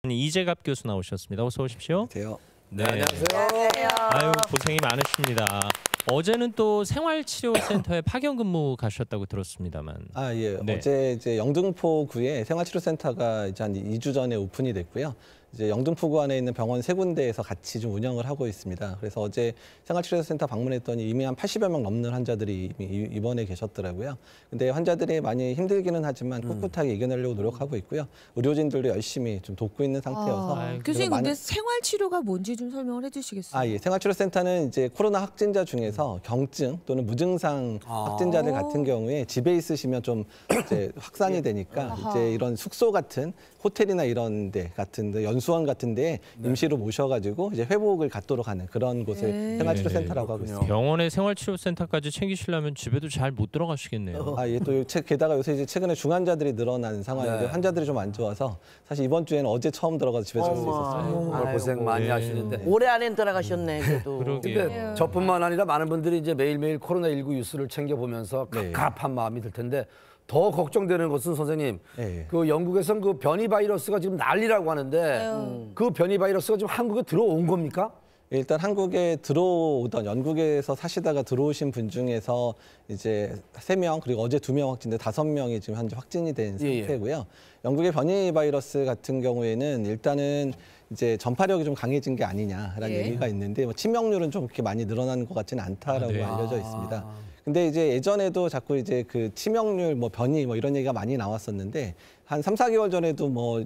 이재갑 교수 나오셨습니다. 어서 오십시오. 안녕하세요. 네. 안녕하세요. 아유, 고생이 많으십니다. 어제는 또 생활치료센터에 파견 근무 가셨다고 들었습니다만. 아, 예. 네. 어제 이제 영등포구에 생활치료센터가 이제 한 2주 전에 오픈이 됐고요. 이제 영등포구 안에 있는 병원 3군데에서 같이 좀 운영을 하고 있습니다. 그래서 어제 생활치료센터 방문했더니 이미 한 80여 명 넘는 환자들이 이미 입원해 계셨더라고요. 근데 환자들이 많이 힘들기는 하지만 꿋꿋하게 이겨내려고 노력하고 있고요. 의료진들도 열심히 좀 돕고 있는 상태여서. 교수님, 근데 생활치료가 뭔지 좀 설명을 해주시겠어요? 아, 예. 생활치료센터는 이제 코로나 확진자 중에서 경증 또는 무증상 확진자들 같은 경우에 집에 있으시면 좀 이제 확산이 되니까 이제 이런 숙소 같은 호텔이나 이런 데 같은 데, 연수원 같은 데에 임시로 모셔가지고 이제 회복을 갖도록 하는 그런 곳을 생활치료센터라고 하고 있습니다. 병원에 생활치료센터까지 챙기시려면 집에도 잘 못 들어가시겠네요. 아, 예. 또 게다가 요새 이제 최근에 중환자들이 늘어난 상황인데 환자들이 좀 안 좋아서 사실 이번 주에는 어제 처음 들어가서 집에 잘 수 있었어요. 정말 고생 많이 하시는데 올해 안엔 들어가셨네 그래도. 근데 저뿐만 아니라 많은 분들이 이제 매일매일 코로나19 뉴스를 챙겨보면서 갑갑한 마음이 들 텐데 더 걱정되는 것은 선생님, 그 영국에선 그 변이 바이러스가 지금 난리라고 하는데 그 변이 바이러스가 지금 한국에 들어온 겁니까? 일단 한국에 들어오던 영국에서 사시다가 들어오신 분 중에서 이제 3명 그리고 어제 2명 확진돼 5명이 지금 현재 확진이 된 상태고요. 영국의 변이 바이러스 같은 경우에는 일단은 이제 전파력이 좀 강해진 게 아니냐라는 얘기가 있는데 뭐 치명률은 좀 그렇게 많이 늘어나는 것 같지는 않다라고 알려져 있습니다. 근데 이제 예전에도 자꾸 이제 그 치명률 뭐 변이 뭐 이런 얘기가 많이 나왔었는데 한 3, 4개월 전에도 뭐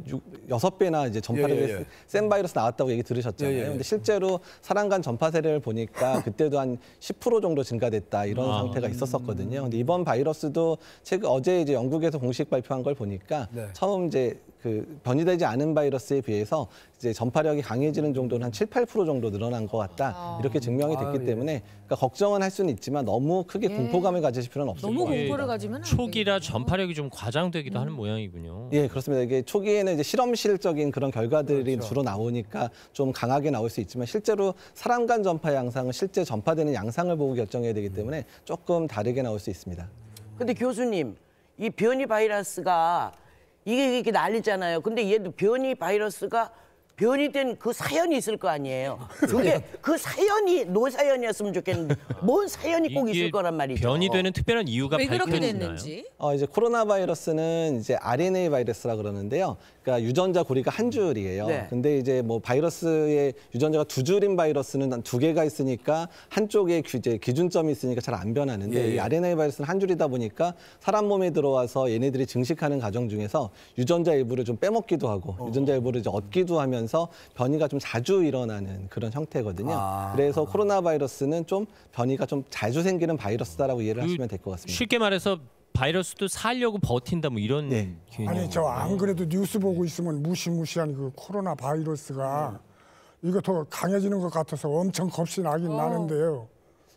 6배나 이제 전파력이 센 바이러스 나왔다고 얘기 들으셨잖아요. 근데 실제로 사람 간 전파 사례를 보니까 그때도 한 10% 정도 증가됐다 이런 상태가 있었었거든요. 근데 이번 바이러스도 최근 어제 이제 영국에서 공식 발표한 걸 보니까 처음 이제 그 변이되지 않은 바이러스에 비해서 이제 전파력이 강해지는 정도는 한 7, 8% 정도 늘어난 것 같다. 이렇게 증명이 됐기 때문에 그러니까 걱정은 할 수는 있지만 너무 크게 공포감을 가지실 필요는 없을 것 너무 같아요. 공포를 가지면 안 초기라 전파력이 좀 과장되기도 하는 모양이군요. 예, 그렇습니다. 이게 초기에는 이제 실험실적인 그런 결과들이 주로 나오니까 좀 강하게 나올 수 있지만 실제로 사람 간 전파 양상은 실제 전파되는 양상을 보고 결정해야 되기 때문에 조금 다르게 나올 수 있습니다. 근데 교수님, 이 변이 바이러스가 이게 이렇게 난리잖아요. 근데 얘도 변이 바이러스가 변이 된 그 사연이 있을 거 아니에요. 그게 그 사연이 노사연이었으면 좋겠는데 뭔 사연이 꼭 있을 거란 말이죠. 변이되는 특별한 이유가 왜 그렇게 밝혀지나요? 됐는지. 이제 코로나 바이러스는 이제 RNA 바이러스라 그러는데요. 그러니까 유전자 고리가 한 줄이에요. 근데 이제 뭐 바이러스의 유전자가 2줄인 바이러스는 한 2개가 있으니까 한쪽에 이제 기준점이 있으니까 잘 안 변하는데 이 RNA 바이러스는 한 줄이다 보니까 사람 몸에 들어와서 얘네들이 증식하는 과정 중에서 유전자 일부를 좀 빼먹기도 하고 유전자 일부를 이제 얻기도 하면서 변이가 좀 자주 일어나는 그런 형태거든요. 그래서 코로나 바이러스는 좀 변이가 좀 자주 생기는 바이러스다라고 이해를 하시면 될 것 같습니다. 쉽게 말해서 바이러스도 살려고 버틴다 뭐 이런 개념. 아니 저 안 그래도 뉴스 보고 있으면 무시무시한 그 코로나 바이러스가 이거 더 강해지는 것 같아서 엄청 겁이 나긴 나는데요.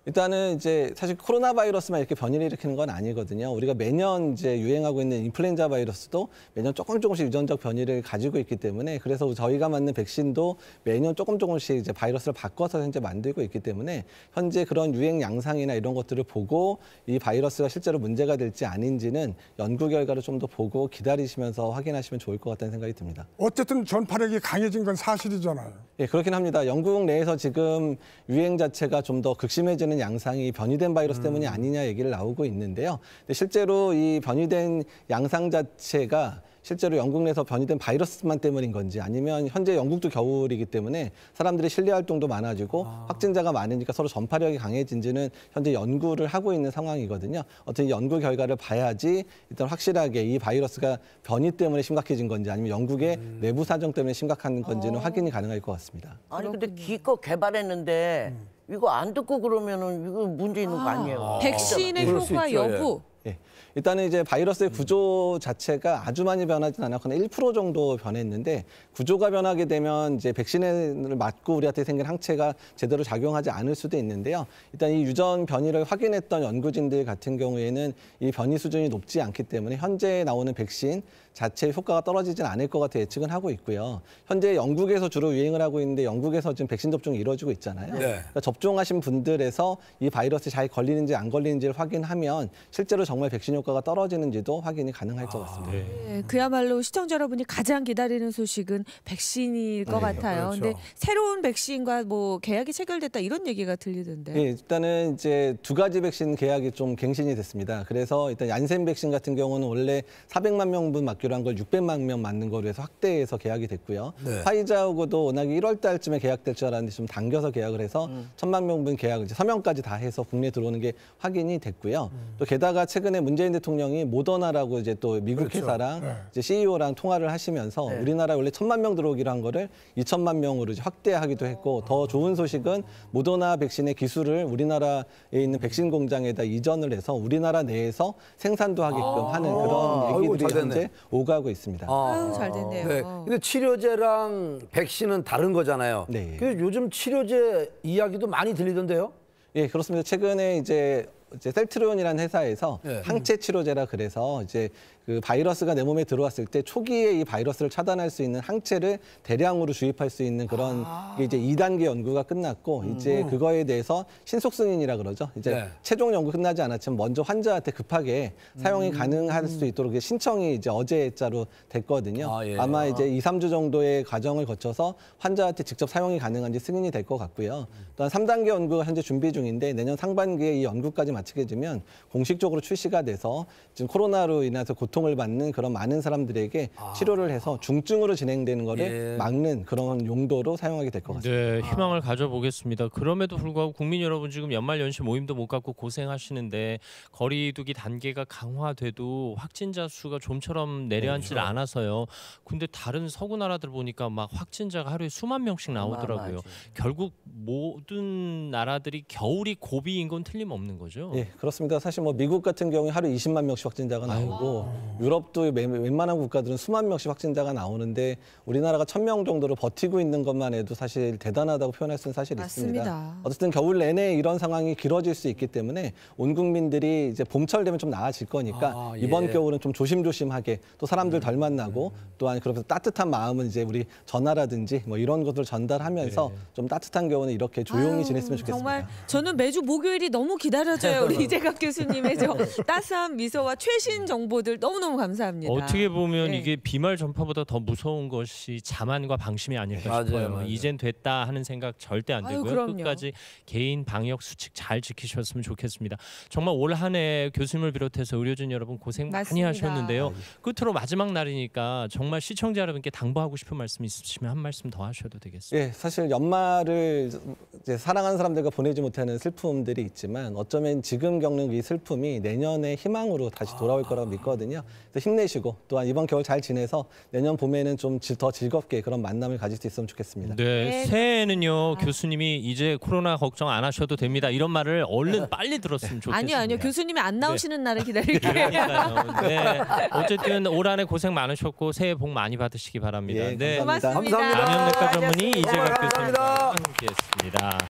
일단은 이제 사실 코로나 바이러스만 이렇게 변이를 일으키는 건 아니거든요. 우리가 매년 이제 유행하고 있는 인플루엔자 바이러스도 매년 조금씩 유전적 변이를 가지고 있기 때문에 그래서 저희가 맞는 백신도 매년 조금씩 이제 바이러스를 바꿔서 현재 만들고 있기 때문에 현재 그런 유행 양상이나 이런 것들을 보고 이 바이러스가 실제로 문제가 될지 아닌지는 연구 결과를 좀 더 보고 기다리시면서 확인하시면 좋을 것 같다는 생각이 듭니다. 어쨌든 전파력이 강해진 건 사실이잖아요. 예, 그렇긴 합니다. 영국 내에서 지금 유행 자체가 좀 더 극심해지는 양상이 변이된 바이러스 때문이 아니냐 얘기를 나오고 있는데요. 근데 실제로 이 변이된 양상 자체가 실제로 영국 내에서 변이된 바이러스만 때문인 건지 아니면 현재 영국도 겨울이기 때문에 사람들이 실내 활동도 많아지고 확진자가 많으니까 서로 전파력이 강해진지는 현재 연구를 하고 있는 상황이거든요. 어떤 연구 결과를 봐야지 일단 확실하게 이 바이러스가 변이 때문에 심각해진 건지 아니면 영국의 내부 사정 때문에 심각한 건지는 확인이 가능할 것 같습니다. 아니 근데 기껏 개발했는데 이거 안 듣고 그러면은 이거 문제 있는 거 아니에요. 백신의 효과 여부. 예. 일단은 이제 바이러스의 구조 자체가 아주 많이 변하진 않았거나 1% 정도 변했는데 구조가 변하게 되면 이제 백신을 맞고 우리한테 생긴 항체가 제대로 작용하지 않을 수도 있는데요. 일단 이 유전 변이를 확인했던 연구진들 같은 경우에는 이 변이 수준이 높지 않기 때문에 현재 나오는 백신 자체의 효과가 떨어지진 않을 것 같아 예측은 하고 있고요. 현재 영국에서 주로 유행을 하고 있는데 영국에서 지금 백신 접종이 이루어지고 있잖아요. 네. 그러니까 접종하신 분들에서 이 바이러스 잘 걸리는지 안 걸리는지를 확인하면 실제로 정말 백신 효과가 떨어지는지도 확인이 가능할 것 같습니다. 네, 그야말로 시청자 여러분이 가장 기다리는 소식은 백신일 것 같아요. 그렇죠. 근데 새로운 백신과 뭐 계약이 체결됐다 이런 얘기가 들리던데. 네, 일단은 이제 2가지 백신 계약이 좀 갱신이 됐습니다. 그래서 일단 얀센 백신 같은 경우는 원래 400만 명분 맞기로 한 걸 600만 명 맞는 거로 해서 확대해서 계약이 됐고요. 네. 화이자하고도 워낙에 1월 달쯤에 계약될 줄 알았는데 좀 당겨서 계약을 해서 1000만 명분 계약을 이제 서명까지 다 해서 국내에 들어오는 게 확인이 됐고요. 또 게다가 최근에 문재인 대통령이 모더나라고 이제 또 미국 그렇죠. 회사랑 이제 CEO랑 통화를 하시면서 우리나라에 원래 1000만 명 들어오기로 한 거를 2000만 명으로 이제 확대하기도 했고 더 좋은 소식은 모더나 백신의 기술을 우리나라에 있는 백신 공장에다 이전을 해서 우리나라 내에서 생산도 하게끔 하는 그런 얘기들이 아이고, 현재 오가고 있습니다. 아유, 잘 됐네요. 네. 근데 치료제랑 백신은 다른 거잖아요. 네. 그 요즘 치료제 이야기도 많이 들리던데요? 예, 그렇습니다. 최근에 이제 셀트리온이라는 회사에서 네. 항체 치료제라 그래서 이제 그 바이러스가 내 몸에 들어왔을 때 초기에 이 바이러스를 차단할 수 있는 항체를 대량으로 주입할 수 있는 그런 게 이제 2단계 연구가 끝났고 이제 그거에 대해서 신속 승인이라 그러죠. 이제 네. 최종 연구 끝나지 않았지만 먼저 환자한테 급하게 사용이 가능할 수 있도록 이제 신청이 이제 어제자로 됐거든요. 예. 아마 이제 2, 3주 정도의 과정을 거쳐서 환자한테 직접 사용이 가능한지 승인이 될 것 같고요. 또한 3단계 연구가 현재 준비 중인데 내년 상반기에 이 연구까지 마치게 되면 공식적으로 출시가 돼서 지금 코로나로 인해서 고통을 받는 그런 많은 사람들에게 치료를 해서 중증으로 진행되는 거를 막는 그런 용도로 사용하게 될 것 같습니다. 네, 희망을 가져보겠습니다. 그럼에도 불구하고 국민 여러분 지금 연말연시 모임도 못 갖고 고생하시는데 거리두기 단계가 강화돼도 확진자 수가 좀처럼 내려앉질 않아서요. 근데 다른 서구 나라들 보니까 막 확진자가 하루에 수만 명씩 나오더라고요. 결국 모든 나라들이 겨울이 고비인 건 틀림없는 거죠. 예, 그렇습니다. 사실 뭐 미국 같은 경우에 하루 20만 명씩 확진자가 나오고 유럽도 웬만한 국가들은 수만 명씩 확진자가 나오는데 우리나라가 1000명 정도로 버티고 있는 것만 해도 사실 대단하다고 표현할 수는 사실 맞습니다. 있습니다. 어쨌든 겨울 내내 이런 상황이 길어질 수 있기 때문에 온 국민들이 이제 봄철 되면 좀 나아질 거니까 이번 겨울은 좀 조심조심하게 또 사람들 덜 만나고 또한 그러면서 따뜻한 마음은 이제 우리 전화라든지 뭐 이런 것들 전달하면서 좀 따뜻한 겨울은 이렇게 조용히 지냈으면 좋겠습니다. 정말 저는 매주 목요일이 너무 기다려져요. 우리 이재갑 교수님의 저 따스한 미소와 최신 정보들 너무너무 감사합니다. 어떻게 보면 이게 비말 전파보다 더 무서운 것이 자만과 방심이 아닐까 싶어요. 맞아요. 이젠 됐다 하는 생각 절대 안 아유, 되고요. 그럼요. 끝까지 개인 방역 수칙 잘 지키셨으면 좋겠습니다. 정말 올 한 해 교수님을 비롯해서 의료진 여러분 고생 많이 맞습니다. 하셨는데요. 끝으로 마지막 날이니까 정말 시청자 여러분께 당부하고 싶은 말씀 있으시면 한 말씀 더 하셔도 되겠습니다. 예, 사실 연말을 이제 사랑하는 사람들과 보내지 못하는 슬픔들이 있지만 어쩌면 지금 겪는 이 슬픔이 내년의 희망으로 다시 돌아올 거라고 믿거든요. 그래서 힘내시고 또한 이번 겨울 잘 지내서 내년 봄에는 좀 더 즐겁게 그런 만남을 가질 수 있으면 좋겠습니다. 네, 새해에는요 교수님이 이제 코로나 걱정 안 하셔도 됩니다. 이런 말을 얼른 빨리 들었으면 좋겠습니다. 아니요. 교수님이 안 나오시는 날을 기다릴게요. 그러니까요. 네, 어쨌든 올 한 해 고생 많으셨고 새해 복 많이 받으시기 바랍니다. 예, 네, 감사합니다. 고맙습니다. 감사합니다. 감염내과 전문의 이재갑 감사합니다. 교수님과 함께했습니다.